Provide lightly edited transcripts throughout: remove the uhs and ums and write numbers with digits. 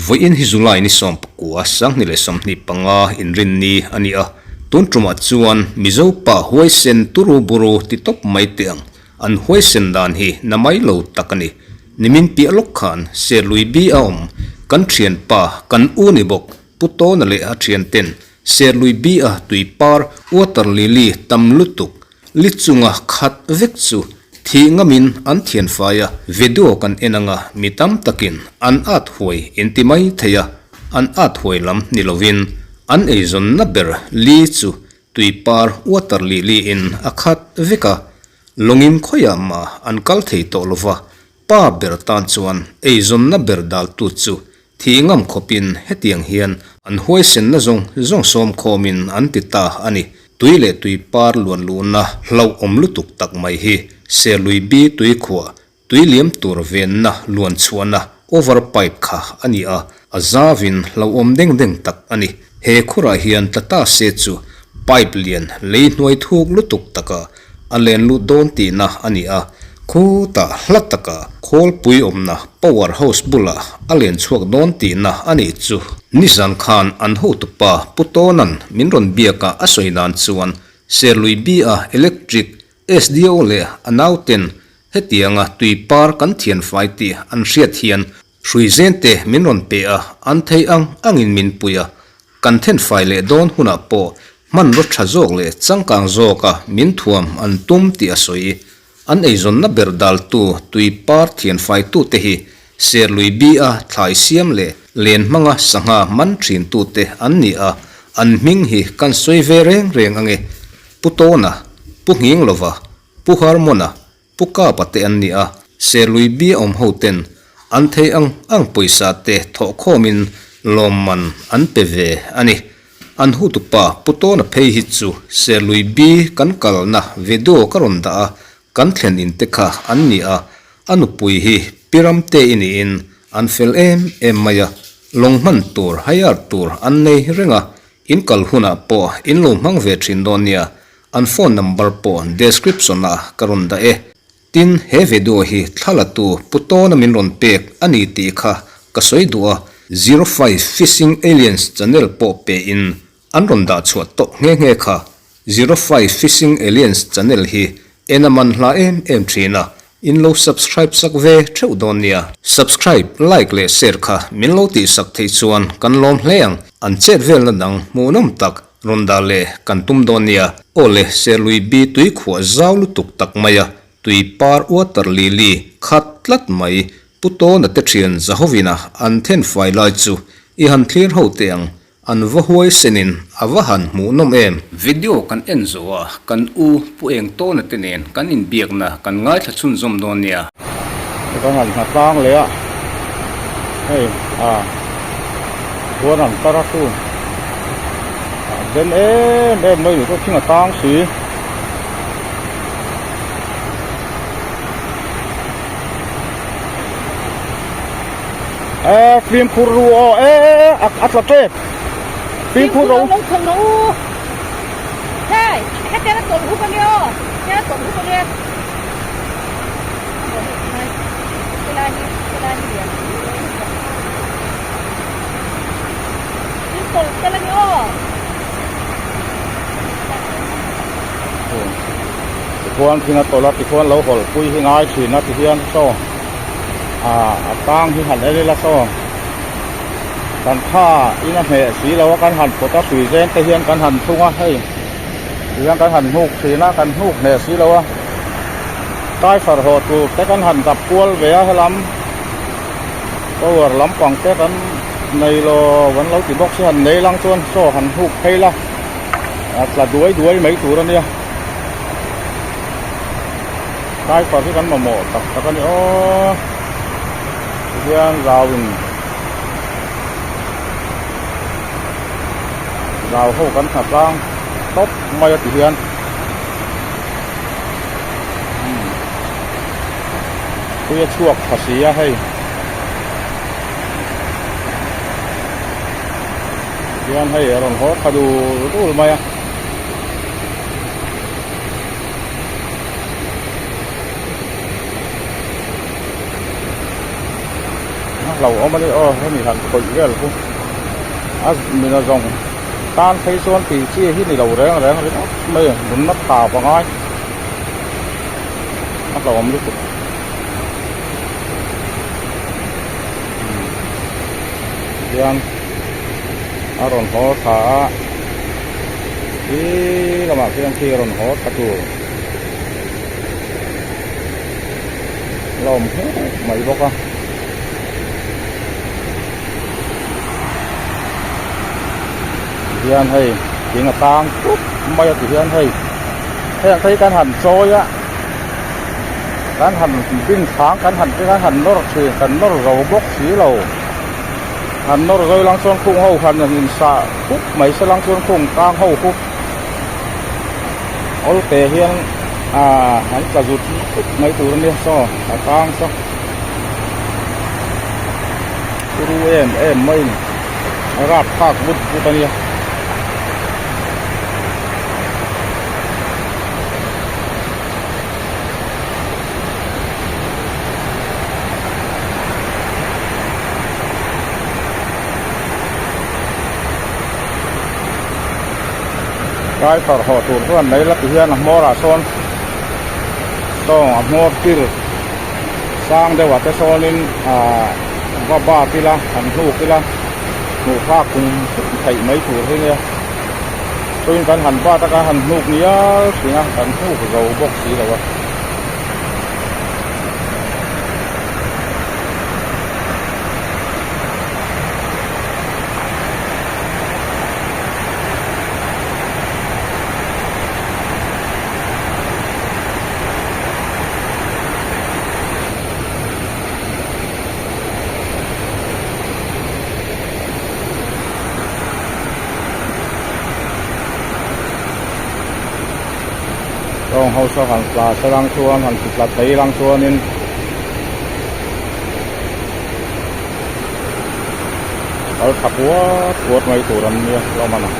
voi in hi zulai ni som pakua sang ni le som ni panga in rin ni ania tun truma chuan mizo pa huai sen turu buru ti top mai tiang an huai sen dan hi namai lo takani nimin pi alok khan se lui bi aom kan thian pa kan u ni bok puto na le a thian ten se lui bi a tui par water lily tam lutuk lichunga khat vek chu thi ngamin an thian faya video kan enanga mitam takin an at huai intimai theya an at huai lam nilovin an eizon na ber li chu tui par water lily in akhat veka longin khoya ma an kal thei to lova pa ber tan chuan eizon na ber dal tu chu thi ngam khopin hetiang hian an huai sen na zong som khomin an tita ani tuile tui par luan luna hlau om lutuk tak mai hi se lui bi tui khwa tui liam tur ven na luan chuana over pipe kha ani a azavin hlau om deng deng tak ani he khura hian tata se chu pipe lian lei noi thuk lutuk taka alen lu don ti na ani a khu ta hlataka khol pui omna power house bula alen chuak don ti na ani chu Nizam Khan an ho tu pa putonan minron biaka asoinan chuan serlui bia electric SDO le anauten hetianga tui par kan thian fai ti an hriat hian hruizente minron pe a an thei angin min puya kan then fai le don huna po man ro thazok le changkang zoka min thuam an tum ti asoi an eizon na berdal tu tui par thian fai tu te hi serlui bia thlai siam le len manga sanga man thin tu te an ni a an ming hi kan soi ve reng ange putona pu nging lova pu harmona pu ka pate an ni a serlui bi om hoten an thei ang poisa te tho khomin lomman an pe ve ani an hu tu pa putona phei hi chu serlui bi kan kal na vedo karon da kan thlen in te kha an ni a anu pui hi piram te ini in an fel em maya longman tur hayar tur an nei renga in kal huna po in lo mang ve thin donia an phone number po description na karon da e tin he video hi thala tu putona min ron pek ani ti kha ka soi duwa 05 fishing aliens channel po pe in an ron da chuat to nge kha 05 fishing aliens channel hi enaman hla em thina in lo subscribe sak ve theu donia subscribe like le share kha min lo ti sak thei chuan kan lom hleang an chet vel na dang munom tak ronda le kan tum donia ole serlui bi tui khwa zawlu tuk tak maya tui par water lily khatlat mai puto na te thian zahovina an then fai lai chu I han clear ho teang an vahuai senin avahan mu nom em video kan enzoa kan u pueng to na tenen kan in biak na kan ngai thachun zom donia kan han na tang le a hey huan an tara tu den em mai ni ko thinga tang si phim puru atla te phim puru nông thường nấu thế cái tên là tuần hút con điêu cái là tuần hút con điêu cái là gì vậy tuần cái là gì quan khi nó tola thì quan lâu hồi quy khi ngay thì nó thì hiền so tang hi han ele la so kan kha ina he si lo kan han pota sui zen te hian kan han thunga hei hian kan han huk thina kan huk ne si lo tai far ho tu te kan han dap kual ve a helam power lam pang te kan nei lo wan lo ti box han nei lang chuan so han huk hei la atla duai mai tur ania tai far hi kan mo tak kan hian rào ho kan thap lang top mai ti hian kuya chuak phasia hei hian hei ron ho khadu dul mai lâu ông ấy hay mình hẳn khởi cái là cũng mình là dòng tan thấy xuân thì chia hết này đầu đấy đấy mấy muốn mất thảo vào ngay bắt đầu ông lúc yan aron ho tha đi làm cái anh kia aron ho cắt tu lom mấy bốc à yan hay tiếng là tang cúp mấy thì yan hay thấy cái hành trôi á cái hành pin sáng cái hành nó là cái nó là gấu bốc xí lầu hành nó rồi lang xuân khung hậu hành là nhìn xạ khúc mấy sẽ lang xuân khung càng hậu khúc ôi tề hiên hắn cả rụt mấy tủ lên so càng so turu em mấy rạp khác bút bút này cái thợ họ tụi con đấy là hiện là mua ra son mua tiền sang đây vào son lên và ba kila hàng chục kila một khác cùng thầy mấy chủ thế này tôi cần hẳn ba ta cả hẳn chục nhớ thì nha hẳn chục dầu bốc xí rồi hậu sau hàng là sẽ lang xuân hàng là thấy lang xuân nên ở tháp của mấy tủ làm như lo mà nào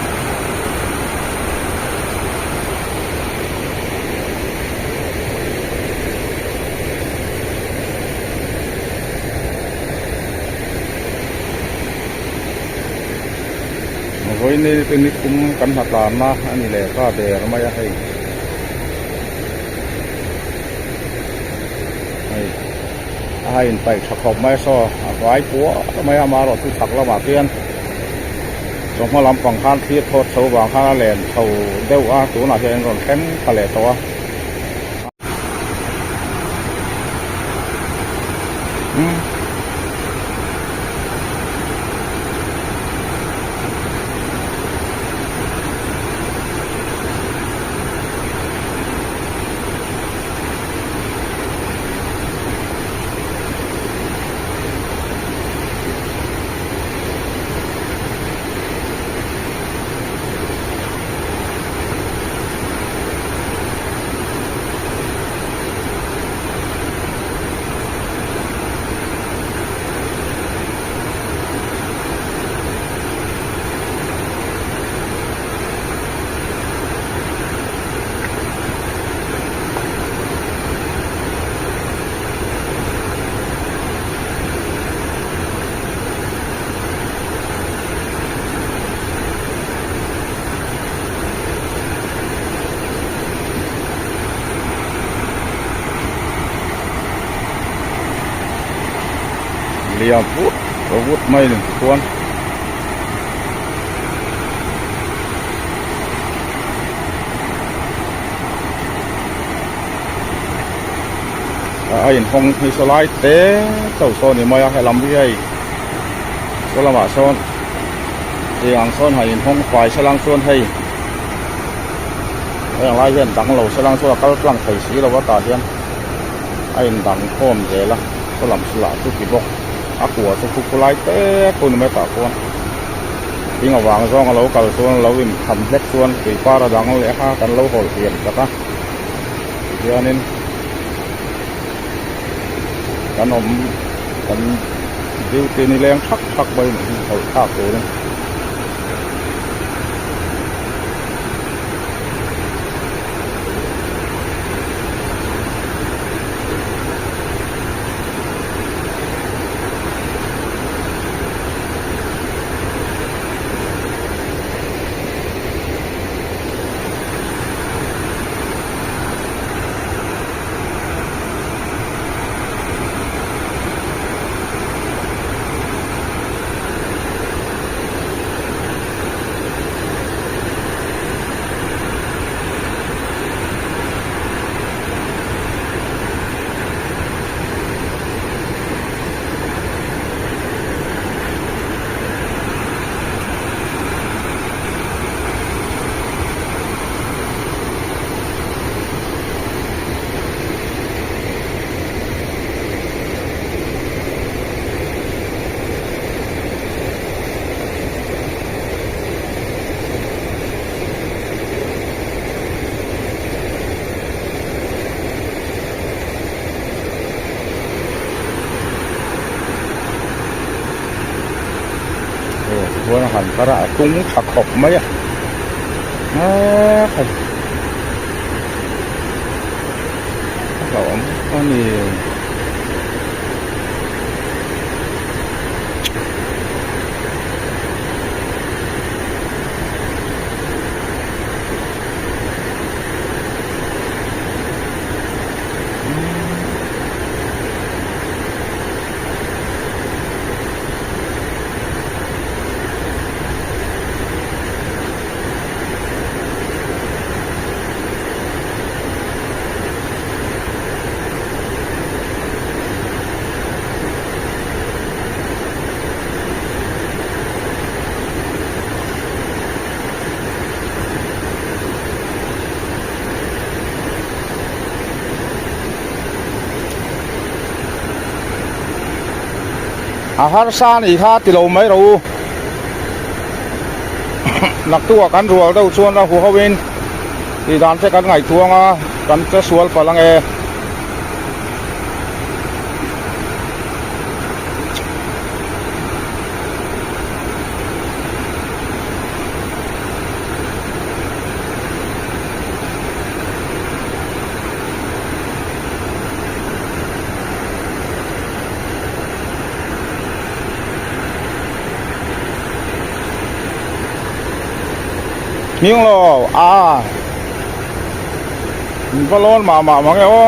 với nên cái nít cũng cẩn thận làm mà anh này có để nó mới hay hay phải sạc hộp máy so cái của máy mà rồi sạc là bảo tiên trong họ làm bằng khan thiết thôi sâu bằng khan lèn sâu đeo chỗ nào thì anh còn kém cả lẻ to liam vút mấy này tuôn anh không thì số lại té tàu son thì mới hay làm cái gì số là bảo son thì hàng son hay không phải sẽ lang son hay anh lại hiện đằng lầu sẽ lang son là các lăng thầy sĩ là quá tà thiên anh đằng khom thế là số làm số là chút kỳ bốc của số phục lại té con mới tạo con thì ngọc vàng do lâu cầu xuân lâu im thầm hết xuân thì qua là đằng lẽ ha cần lâu hồi tiền các cho nên cái nôm cái điều tiền lên sắc bay mình hồi khác rồi đấy วนหันกระตุ้งขักขบไหมอ่ะใครหลอมก็นี่อาหารซานอีก5 กิโลไม่รู้นักตัวกันรัวเราชวนเราหัวเขาวินที่ด่านจะกันไงทัวงอ่ะกันจะสวนฝรั่งนิ่งรอมันก็ร้อนมาไงโอ้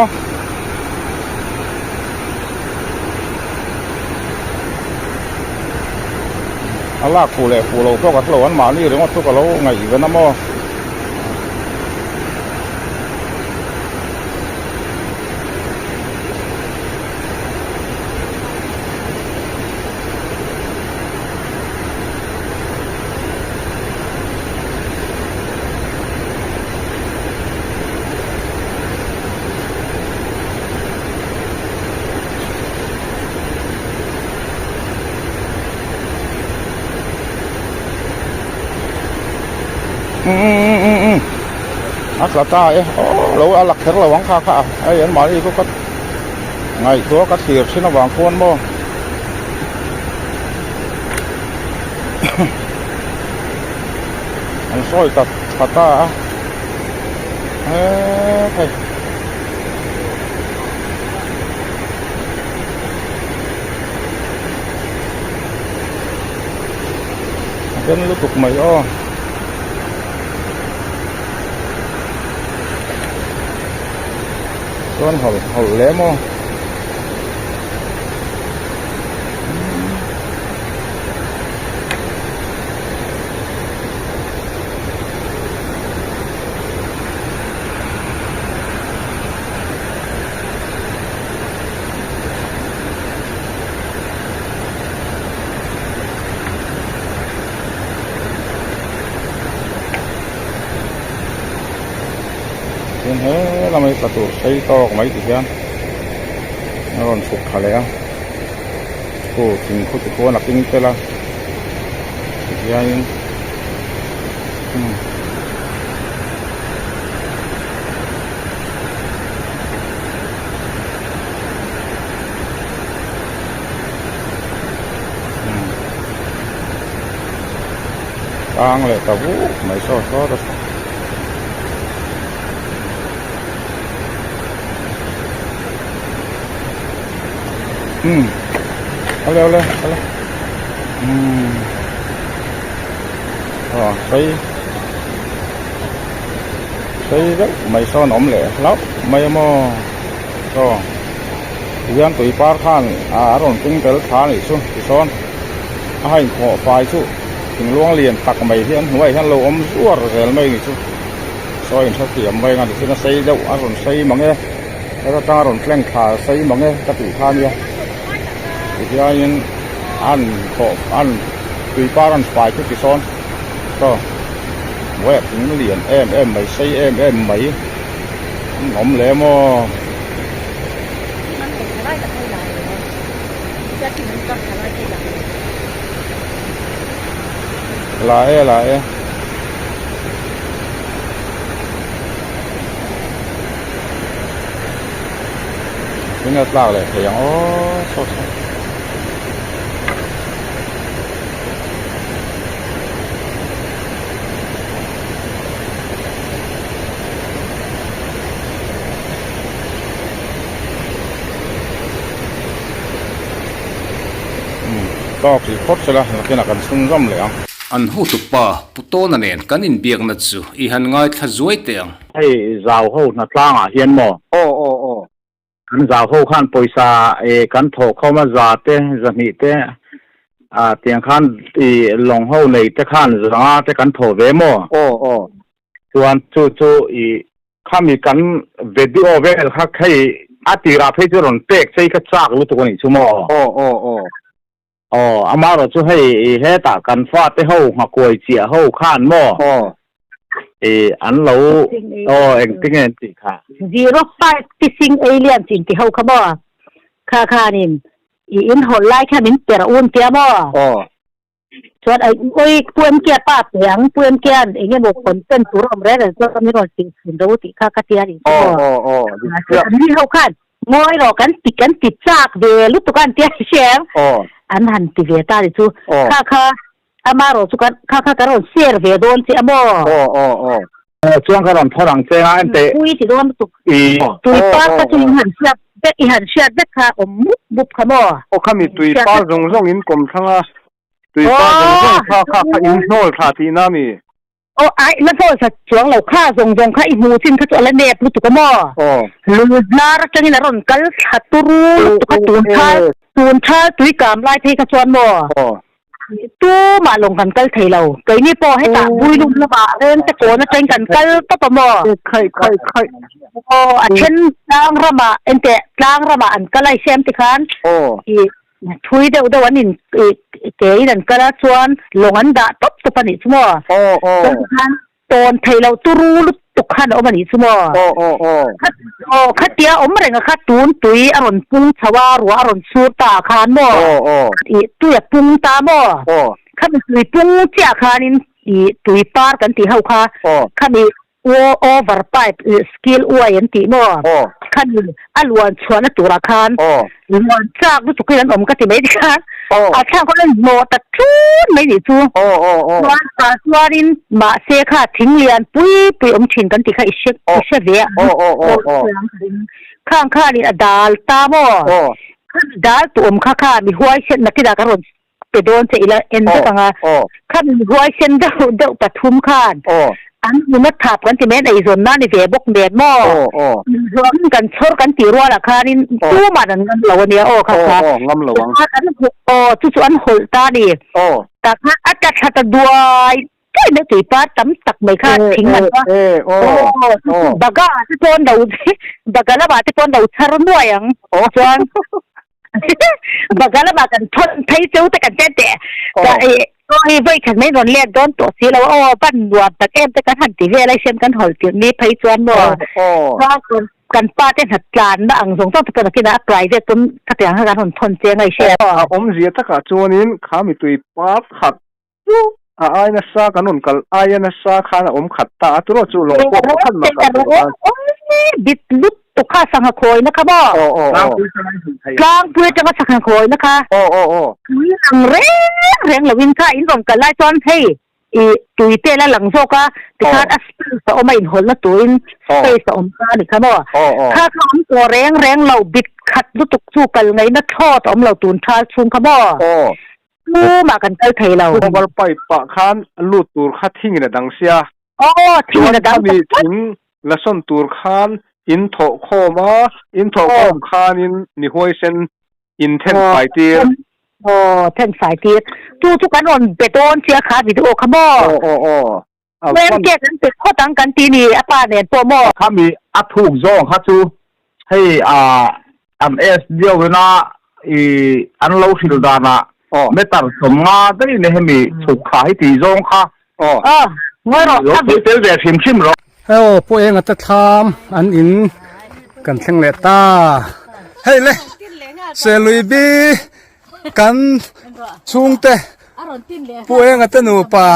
อาลากฟูเลยฟูเราพวกกับเราอันมานี่หรือว่าพวกกับเราไงกันนะโมอักษรตาเราอาลักเทระวังข้าไอ้ยันมานี่ก็ไงตัวก็เสียบชิ้นวังคนโมอันซอยกับขาตาใครเป็นลูกตุกไหมcon hầu lé mô thế là mấy cả tủ xây to của mấy tỷ dân nó còn phục khá lẽ cô chính cô chỉ là kinh tế là tỷ dân đang lại tàu vũ mấy so đóเอาเร็วเลยxây rất mấy so nóng lẻ lắm mấy mò rồi dân tùy par khan rồi kinh tế khá này xuống thì son hay họ phải xuốngถึงล่วงเรียนตักไม่เพี้ยนหน่วยท่านเราอมรั่วเลยไม่กี่ชั่วซอยสักเสียมไปงานที่นั่นใส่เจ้าอารมณ์ใส่มังเงี้ยแล้วก็ตั้งอารมณ์แกล้งขาใส่มังเงี้ยกระตุ้นข้าเนี่ยที่อันอันขอบอันตุยป้าอันฝ่ายทุกที่ซ้อนก็แวะถึงเรียนไม่ใส่ไม่หอมแหลมอ่ะมันเป็นอะไรกับใครหลายเลยจะกินมันก็อะไรที่หลายหลายนี่น่ารักเลยเห็นอ๋อชอบ ก็คือพดเสร็จแล้วที่นักการซุ่มร่ำเหลือง อันหูตุปะปุโตนันเองกันอินเบียกนัดซูอีหันง่ายขจวยเตียง ให้ราวเขาหน้าต่างเฮียนหมอกันราวเขาขั้นปอยซากันโถเข้ามาจาเตจะมีเตเตียงขั้นลงเขาในเตขั้นจะเตกันโถเวมอส่วนจู่ข้ามีกันวิดีโอเวลข้าให้อาติราเพจรอนเตกใช้กระจากรู้ตัวนี้ชั่วโมงอามาเราจะให้เหตุการณ์ฟาดไปเขาหักกวยเจียเขาข้านหม้ออันเราเองที่เงินสิค่ะ 05 Fishing Alien จริงที่เขาบ่ค่านี่อินหดไล่แค่มินเตระอุ่นเตียบ่ส่วนไอ้โอ้ยเพื่อนเกียป้าเปียงเพื่อนเกียนไอ้เนี่ยบอกคนเป็นสุรมแร่ก็มีรถสินรู้ติค่าเตียนี่อันนี้เขาคันงอยหรอกันติดจากเวลุตุกันเตียเชียงอันหันติเวตาดิจูค่าอามาโรสุกันค่าการอนเสียเวโดนเสียบ่ช่วงการอนพลังเจ้าอันเตะอุ้ยสิโดนตุยป้าก็จุยหันเสียเด็กหันเสียเด็กค่ะบุบขโมข้ามีตุยป้ารงอินกลมทั้งตุยป้ารงข้าอินโนลท่าทีน้ามีไอ้แล้วก็สัจจงเราข้าส่งข้าอีมูจินข้าตัวละเน็ตลุตุกโมลูดนาร์จังนี่ละรอนกัลฮัตุรูตุกตูนชาตุยกามไล่เทข้าจวนโมตู้มาลงกันกัลเทเราไก่นี่พอให้ตาบุยลุมละบาเรื่องตะโกนเจงกันกัลตบโมใครอันเช่นล้างระมาเอ็นเตะล้างระมาอันกัลไลเซมติคันทุยเดวันนี้เก๋นั่นก็ละชวนลงอันดาตบตบนิสมอตอนไทยเราตุรูลุตุกขันอมันนิสมอขัดเดียอมอะไรก็ขัดตูนตุยอารมณ์ปุ้งชวารัวอารมณ์สูตาขานมอตุยปุ้งตามอขัดตุยปุ้งเจ้าขานินตุยปาร์กันที่เขาขาขัดมีโอเวอร์ไพป์สกิลอวยยันติมอขัดอันวันชวนตัวละครวันจากรู้สึกยังอมก็ติไม่ดีค่ะอาช่างก็เล่นโมตัดทุนไม่ดีจูวันปัสวารินมาเสียค่ะทิ้งเรียนปุยอมชินกันติค่ะอิเชเวียข้างข้านี่ดาลตามอดาลตัวอมข้ามีหัวเช่นนักที่ดาการุนไปโดนเจอิละเอ็นเดกังข้ามีหัวเช่นเดาปฐุมข้านอันนี้มันทับกันที่แม่ในส่วนนั้นในเว็บบกเดียดหม้อรวมกันชดกันตีรัวราคานี่ตู้มาดันกันเราเนี่ยค่ะงำหลวงอันทุกส่วนหดตาดีแต่ถ้าอาจจะชัดด้วยก็ไม่ตีป้าตั้มตักไม่ค่าทิ้งมันว่าบักก้าที่ต้นดาวบักก้าละบาทที่ต้นดาวชารุนด้วยยังส่วนบักก้าละบาทกันทนไทยเจ้าแต่กันแจ๊แต่ก็ให้ไว้ขันไม่นอนเลี้ยงโดนตัวสีแล้วปั้นวัวตะเอ็มตะกันหันตีเวอะไรเช่นกันหอยเตียงนี้ไพจวนบ่ก็กันป้าเต้นหัดจานนะอังสงต้องเป็นกินอะไรเดี๋ยวตุ้มถ้าเตียงให้การหอนทนเจียงไอเช่ผมเสียตะกะจวนนี้ข้ามีตุยป้าขัดไอ้นัสซากันนุ่นกัลไอ้นัสซาข้าขัดตาตัวจู่ลงพวกขันมาบิดลุดตุกข้าสังหโคยนะคะบ่กลางเพื่อจะมาสังหโคยนะคะคือหลังเร่งละวินค่าอินรวมกันไล่จอนให้ตุยเตะและหลังโซกะติคาดอัสเปอร์สอมาอินหดละตุยสเปซอมกานี่ค่ะบ่ข้าคำตัวเร่งเราบิดขัดลุตุกสู้กันไงนักทอดอมเราตูนทาชุนค่ะบ่มากันเตยเราบอลไปปะคันลูตูร์ขัดทิ้งในดังเสียทิ้งในดังมีทิ้งและส่วนตูร์คันอินโถโคมาอินโถโคคานินนิฮวยเซนอินเทนไฟตีเทนไฟตีทุกกันอนเปโดนเสียขาวิดีโอขโมยเว้นเกกันติดข้อตั้งกันตีนี่ป้าเนี่ยตัวโมถ้ามีอัดถูกโซ่ครับจูให้MS เดียวนะอันเราสิลดานะไม่ตัดสมมาได้เนี่ยให้มีถูกขายตีโซ่ค่ะง่ายหรอถ้ามีเจอแบบชิมหรอพวกเองอาจจะทำอันอินกันเชิงเลต้าเฮ้ยเลยเซลุยบีกันชุงเตะพวกเองอาจจะหนูป่า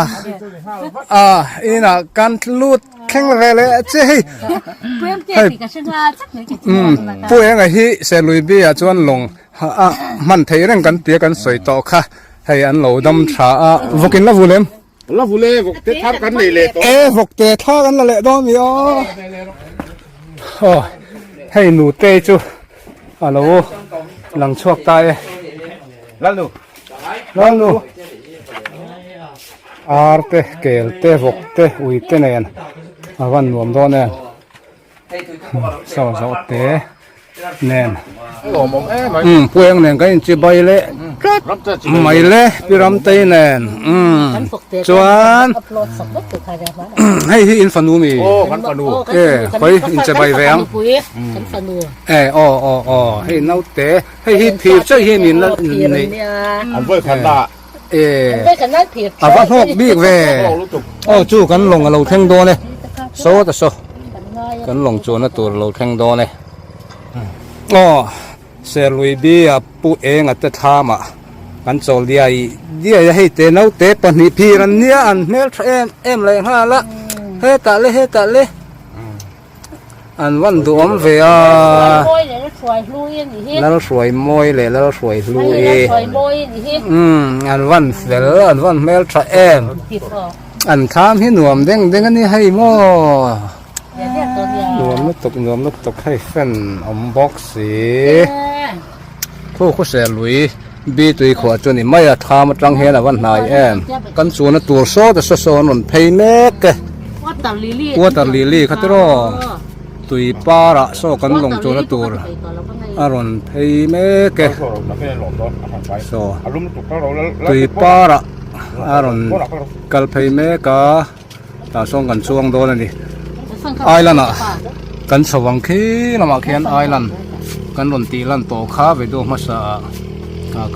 อีน่ะกันลูดแข็งเลยเลยเจ้ยพวกเองไอ้ที่เซลุยบีจวนลงมันเทียงกันเตียกันสวยต่อค่ะให้อันเหล่าดำชาพวกกินละฟูเลมแล้วฟูเล่บอกเตะทับกันเลยบอกเตะท่ากันละเละต้องมีให้หนูเตะจูแล้วหลังชวกตายแล้วหนู นั่นนู่อาร์เตเกลเตวกเตอุยเตเนียนวันรวมตัวเนี่ยสาวเตเนียน โอ้ผมไหม พวกเนี่ยก็ยังจะใบเละ รับจะ ไม่เละพี่รำเตเนียนจวนให้ที่อินฟันูมี โอ้ขันปนู ไปอินจะใบแหวงอ๋อให้เน่าเตะให้ฮิพีใช่ให้มีนั่นนี่ อันเว้ยขันดา ได้กันได้ผิด ว่าพวกบิ๊กเว เรารู้จุก จู่กันลงเราแทงโดเลยโซ่แต่โซ่กันลงจวนตัวเราแทงโดเลยเซลุยบีปูเองจะทำกันโซเดียให้เตะเน่าเตะปนิพีรันเนียอันเมลเอ็มเลยฮะละเฮตาเลยอันวันตัวมันเวียแล้วสวยมวยเลยแล้วสวยลุยอันวันเฟลอันวันเมลเอ็มอันข้ามให้หน่วมเด้งอันนี้ให้หม้อหน่วมลูกตกให้แฟนอมบ็อกสีผู้เสียลุยบีตุยขวดจนนี่ไม่ทำมาจังเฮนะวันไหนกันส่วนตัวโซ่แต่โซ่นนเพย์เมกวัตต์ลิลี่คัตโรตุยปาระโซ่กันลงจนตัวอารอนเพย์เมกโซ่ตุยปาระอารอนกัลเพย์เมกาตาส่งกันช่วงโดนนี่ไอแลนด์กันสว่างขี้ละมาเขียนไอแลนด์กันดนตีลันโตข้าไปดูมาสะ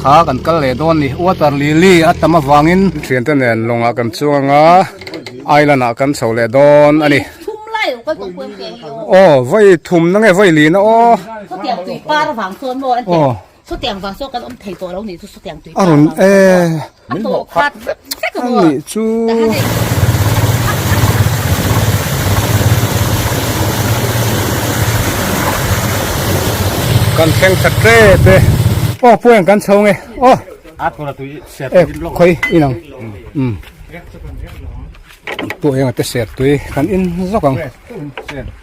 ข้ากันกันเลยโดนนี่วัตต์ลิลี่อัตมาวางินเสียนตัวเนี่ยลงกันช่วงไอแลนด์กันเสาเลยโดนอันนี้โอ้ไว้ทุ่มนั่งไงไว้ลีนะโอ้สุดเตียงตุยป้าระหว่างส่วนบ่อันเดียวสุดเตียงฝั่งส่วนกันอมไทยตัวเรานี่สุดเตียงตุยป้าอรุณตัวพัดอันนี้จูกันแข่งสเตรทเลยโอ้พวกกันเช่าไงโอ้อาตัวตุยเสียบ คุยอีน้องตัวเองจะเสียตัวกันอินสักครั้ง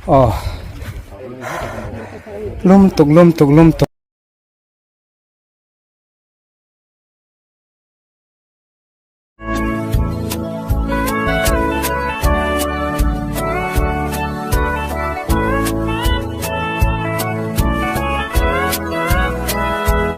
อ๋อลมตก